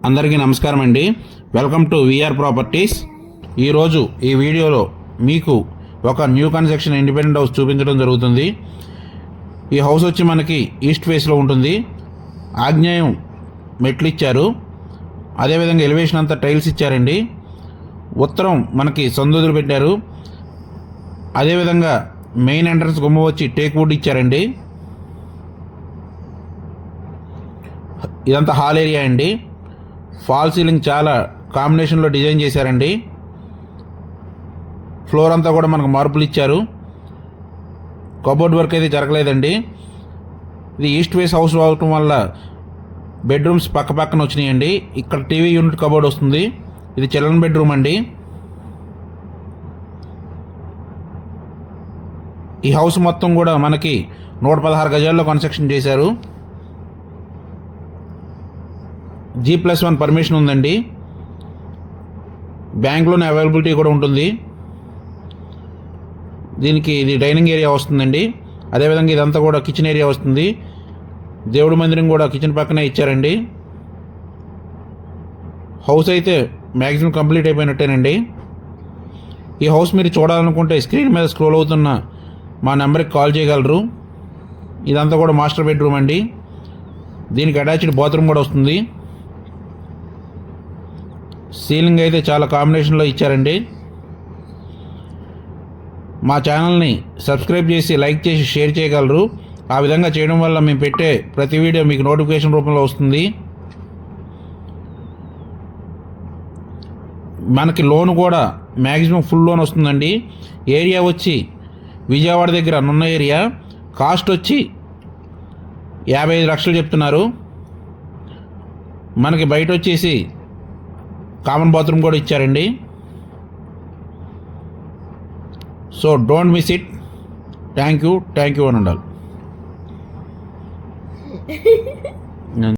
అందరికీ నమస్కారం అండి. Welcome to VR properties. ఈరోజు ఈ వీడియోలో మీకు ఒక న్యూ కన్స్ట్రక్షన్ ఇండిపెండెంట్ హౌస్ చూపించడం జరుగుతుంది. ఈ హౌస్ వచ్చి మనకి ఈస్ట్ ఫేస్లో ఉంటుంది. ఆగ్నేయం మెట్లు ఇచ్చారు, అదేవిధంగా ఎలివేషన్ అంతా టైల్స్ ఇచ్చారండి. ఉత్తరం మనకి సందుదులు పెట్టారు. అదేవిధంగా మెయిన్ ఎంట్రన్స్ గుమ్మ వచ్చి టేక్ వుడ్ ఇచ్చారండి. ఇదంతా హాల్ ఏరియా అండి. ఫాల్ సీలింగ్ చాలా కాంబినేషన్లో డిజైన్ చేశారండి. ఫ్లోర్ అంతా కూడా మనకు మార్పులు ఇచ్చారు. కబోర్డ్ వర్క్ అయితే జరగలేదండి. ఇది ఈస్ట్ ఫేస్ హౌస్ అవటం వల్ల బెడ్రూమ్స్ పక్క పక్కన వచ్చినాయండి. ఇక్కడ టీవీ యూనిట్ కబోర్డ్ వస్తుంది. ఇది చిల్డ్రన్ బెడ్రూమ్ అండి. ఈ హౌస్ మొత్తం కూడా మనకి 116 గజాల్లో కన్స్ట్రక్షన్ చేశారు. G+1 పర్మిషన్ ఉందండి. బ్యాంక్లోనే అవైలబిలిటీ కూడా ఉంటుంది. దీనికి ఇది డైనింగ్ ఏరియా వస్తుందండి. అదేవిధంగా ఇదంతా కూడా కిచెన్ ఏరియా వస్తుంది. దేవుడి మందిరం కూడా కిచెన్ పక్కనే ఇచ్చారండి. హౌస్ అయితే మ్యాక్సిమం కంప్లీట్ అయిపోయినట్టేనండి. ఈ హౌస్ మీరు చూడాలనుకుంటే స్క్రీన్ మీద స్క్రోల్ అవుతున్న మా నెంబర్కి కాల్ చేయగలరు. ఇదంతా కూడా మాస్టర్ బెడ్రూమ్ అండి. దీనికి అటాచ్డ్ బాత్రూమ్ కూడా వస్తుంది. సీలింగ్ అయితే చాలా కాంబినేషన్లో ఇచ్చారండి. మా ఛానల్ని సబ్స్క్రైబ్ చేసి లైక్ చేసి షేర్ చేయగలరు. ఆ విధంగా చేయడం వల్ల మేము పెట్టే ప్రతి వీడియో మీకు నోటిఫికేషన్ రూపంలో వస్తుంది. మనకి లోన్ కూడా మ్యాక్సిమం ఫుల్ లోన్ వస్తుందండి. ఏరియా వచ్చి విజయవాడ దగ్గర నున్న ఏరియా. కాస్ట్ వచ్చి 55 లక్షలు చెప్తున్నారు. మనకి బయట వచ్చేసి కామన్ బాత్రూమ్ కూడా ఇచ్చారండి. So don't miss it. Thank you అని ఉండాలి.